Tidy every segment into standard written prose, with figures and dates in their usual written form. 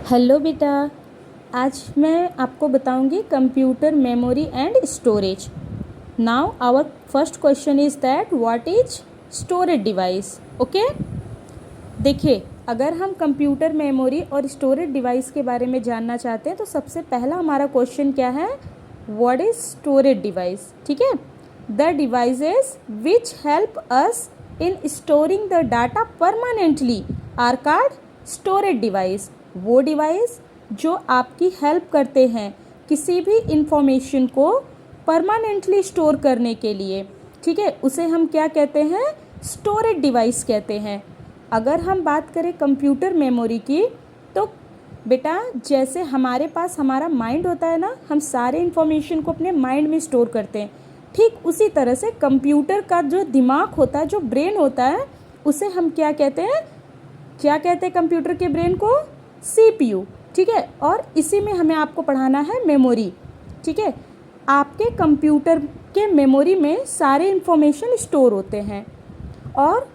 Hello बेटा। आज मैं आपको बताऊंगी computer memory and storage. Now our first question is that what is storage device. Okay, देखिए, अगर हम कंप्यूटर मेमोरी और स्टोरेज डिवाइस के बारे में जानना चाहते हैं तो सबसे पहला हमारा क्वेश्चन क्या है, व्हाट इज स्टोरेज डिवाइस। ठीक है, the devices which help us in storing the data permanently are called storage device. वो डिवाइस जो आपकी हेल्प करते हैं किसी भी इंफॉर्मेशन को परमानेंटली स्टोर करने के लिए, ठीक है, उसे हम क्या कहते हैं, स्टोरेज डिवाइस कहते हैं। अगर हम बात करें कंप्यूटर मेमोरी की तो बेटा जैसे हमारे पास हमारा माइंड होता है ना, हम सारे इंफॉर्मेशन को अपने माइंड में स्टोर करते हैं, ठीक उसी तरह से कंप्यूटर का जो दिमाग होता है, जो ब्रेन होता है, उसे हम क्या कहते हैं, क्या कहते हैं कंप्यूटर के ब्रेन को, सीपीयू। ठीक है, और इसी में हमें आपको पढ़ाना है मेमोरी। ठीक है, आपके कंप्यूटर के मेमोरी में सारे इंफॉर्मेशन स्टोर होते हैं और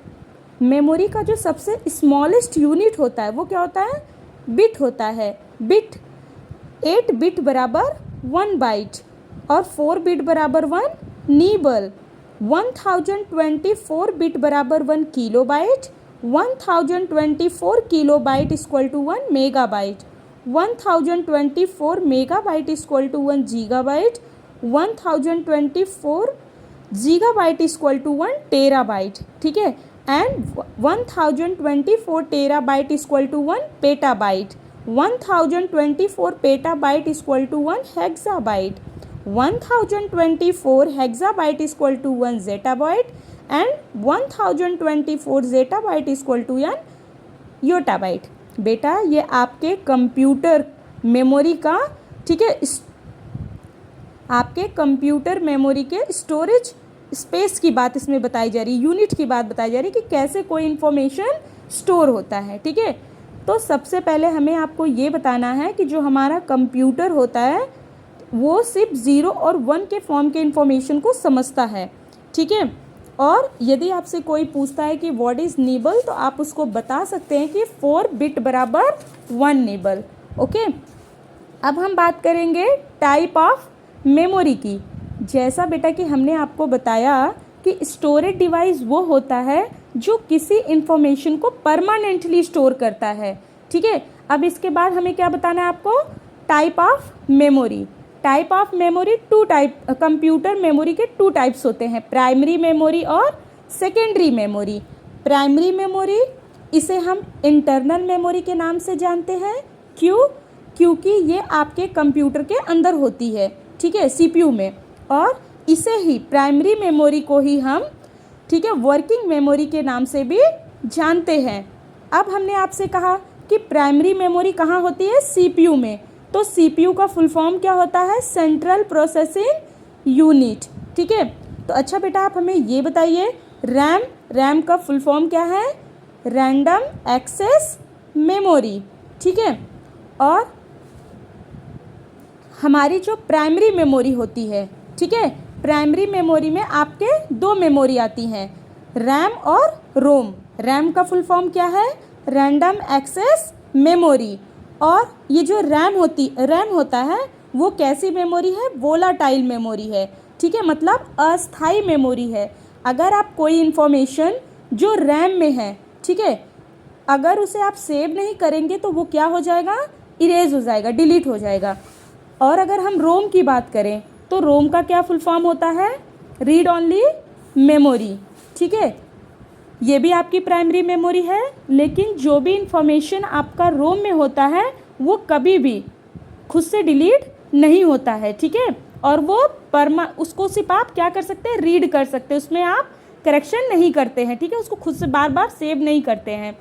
मेमोरी का जो सबसे स्मॉलेस्ट यूनिट होता है वो क्या होता है, बिट होता है। बिट 8 बिट बराबर 1 बाइट और 4 बिट बराबर 1 नीबल। 1024 बिट बराबर 1 kilobyte. 1024 kilobyte equal to 1 megabyte. 1024 megabyte equal to 1 gigabyte. 1024 gigabyte equal to 1 terabyte. ठीक है, and 1024 terabyte equal to 1 petabyte. 1024 petabyte equal to 1 hexabyte. 1024 hexabyte equal to 1 zettabyte and 1024 zettabyte equal to 1 yottabyte. बेटा ये आपके computer memory का, ठीक है, आपके computer memory के स्टोरेज स्पेस की बात इसमें बताई जा रही है, यूनिट की बात बताई जा रही है कि कैसे कोई इंफॉर्मेशन स्टोर होता है। ठीक है, तो सबसे पहले हमें आपको ये बताना है कि जो हमारा कंप्यूटर होता है वो सिर्फ 0 और 1 के फॉर्म के इंफॉर्मेशन को समझता है। ठीक है, और यदि आपसे कोई पूछता है कि व्हाट इज़ नीबल तो आप उसको बता सकते हैं कि 4 बिट बराबर 1 नीबल। ओके, अब हम बात करेंगे टाइप ऑफ मेमोरी की। जैसा बेटा कि हमने आपको बताया कि स्टोरेज डिवाइस वो होता है जो किसी इंफॉर्मेशन को परमानेंटली स्टोर करता है। ठीक है, अब इसके बाद हमें क्या बताना है आपको, type of memory. Type of memory two type, computer memory के 2 टाइप्स होते हैं, प्राइमरी मेमोरी और सेकेंडरी मेमोरी। प्राइमरी मेमोरी इसे हम इंटरनल मेमोरी के नाम से जानते हैं। क्यों? क्योंकि ये आपके कंप्यूटर के अंदर होती है, ठीक है, सीपीयू में, और इसे ही प्राइमरी मेमोरी को ही हम, ठीक है, वर्किंग मेमोरी के नाम से भी जानते हैं। अब हमने आपसे कहा कि प्राइमरी मेमोरी कहाँ होती है, सीपीयू में, तो सीपीयू का फुल फॉर्म क्या होता है, सेंट्रल प्रोसेसिंग यूनिट। ठीक है, तो अच्छा बेटा आप हमें ये बताइए, रैम, रैम का फुल फॉर्म क्या है, रैंडम एक्सेस मेमोरी। ठीक है, और हमारी जो प्राइमरी मेमोरी होती है, ठीक है, प्राइमरी मेमोरी में आपके 2 मेमोरी आती हैं, रैम और रोम। रैम का फुल फॉर्म क्या है, रैंडम एक्सेस मेमोरी। और ये जो रैम होता है वो कैसी मेमोरी है, वोलाटाइल मेमोरी है। ठीक है, मतलब अस्थाई मेमोरी है। अगर आप कोई इन्फॉर्मेशन जो रैम में है, ठीक है, अगर उसे आप सेव नहीं करेंगे तो वो क्या हो जाएगा, इरेज हो जाएगा, डिलीट हो जाएगा। और अगर हम रोम की बात करें तो रोम का क्या फुल फॉर्म होता है, रीड ओनली मेमोरी। ठीक है, ये भी आपकी प्राइमरी मेमोरी है, लेकिन जो भी इंफॉर्मेशन आपका रोम में होता है वो कभी भी खुद से डिलीट नहीं होता है। ठीक है, और वो उसको सिर्फ आप क्या कर सकते हैं, रीड कर सकते हैं, उसमें आप करेक्शन नहीं करते हैं। ठीक है, उसको खुद से बार बार सेव नहीं करते हैं।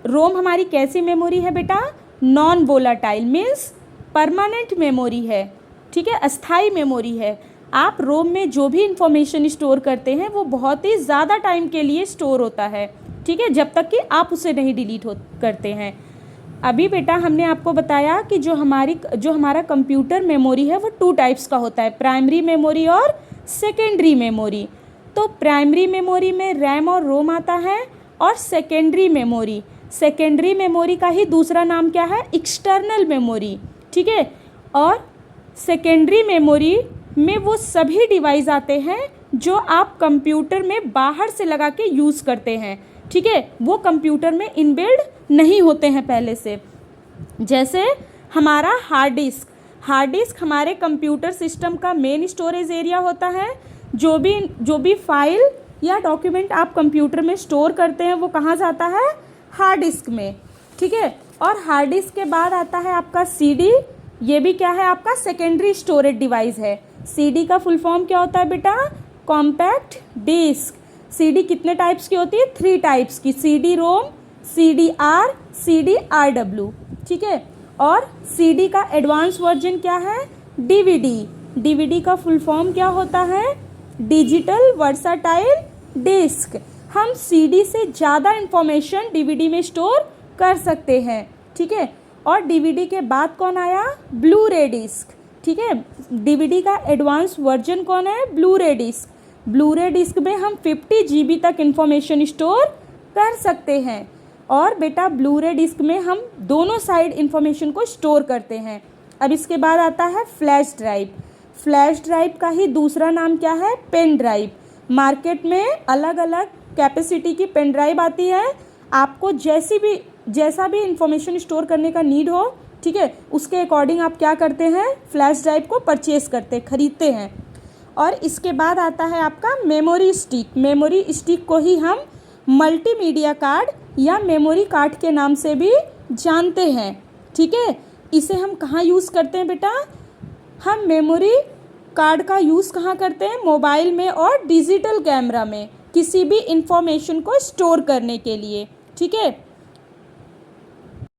रोम हमारी कैसी मेमोरी है बेटा, non volatile, means permanent memory है। ठीक है, अस्थाई मेमोरी है। आप रोम में जो भी इंफॉर्मेशन स्टोर करते हैं वो बहुत ही ज़्यादा टाइम के लिए स्टोर होता है। ठीक है, जब तक कि आप उसे नहीं डिलीट करते हैं। अभी बेटा हमने आपको बताया कि जो हमारा कंप्यूटर मेमोरी है वो 2 टाइप्स का होता है, प्राइमरी मेमोरी और सेकेंडरी मेमोरी। तो प्राइमरी मेमोरी में रैम और रोम आता है, और सेकेंडरी मेमोरी सेकेंडरी मेमोरी का ही दूसरा नाम क्या है? एक्सटर्नल मेमोरी, ठीक है। और सेकेंडरी मेमोरी में वो सभी डिवाइस आते हैं जो आप कंप्यूटर में बाहर से लगा के यूज़ करते हैं, ठीक है। वो कंप्यूटर में इनबिल्ड नहीं होते हैं पहले से। जैसे हमारा हार्ड डिस्क हमारे कंप्यूटर सिस्टम का मेन स्टोरेज एरिया होता है। जो भी फाइल या डॉक्यूमेंट आप कंप्यूटर में स्टोर करते हैं वो कहाँ जाता है? हार्ड डिस्क में, ठीक है। और हार्ड डिस्क के बाद आता है आपका सीडी। ये भी क्या है? आपका सेकेंडरी स्टोरेज डिवाइस है। सीडी का फुल फॉर्म क्या होता है बेटा? Compact disc. सीडी कितने टाइप्स की होती है? 3 टाइप्स की, सीडी रोम, CDR, CDRW, ठीक है। और सीडी का एडवांस वर्जन क्या है? DVD का फुल फॉर्म क्या होता है? Digital versatile disc. हम सीडी से ज़्यादा इंफॉर्मेशन DVD में स्टोर कर सकते हैं, ठीक है। और DVD के बाद कौन आया? ब्लू रे डिस्क, ठीक है। DVD का एडवांस वर्जन कौन है? ब्लू रे डिस्क। ब्लू रे डिस्क में हम 50 GB तक इंफॉर्मेशन स्टोर कर सकते हैं। और बेटा ब्लू रे डिस्क में हम दोनों साइड इंफॉर्मेशन को स्टोर करते हैं। अब इसके बाद आता है फ्लैश ड्राइव। फ्लैश ड्राइव का ही दूसरा नाम क्या है? Pen drive. मार्केट में अलग अलग कैपेसिटी की पेन ड्राइव आती है। आपको जैसा भी इंफॉर्मेशन स्टोर करने का नीड हो, ठीक है, उसके अकॉर्डिंग आप क्या करते हैं? फ्लैश ड्राइव को परचेज खरीदते हैं। और इसके बाद आता है आपका मेमोरी स्टिक। मेमोरी स्टिक को ही हम मल्टीमीडिया कार्ड या मेमोरी कार्ड के नाम से भी जानते हैं, ठीक है। इसे हम कहाँ यूज़ करते हैं बेटा? हम मेमोरी कार्ड का यूज़ कहाँ करते हैं? मोबाइल में और डिजिटल कैमरा में, किसी भी इंफॉर्मेशन को स्टोर करने के लिए, ठीक है।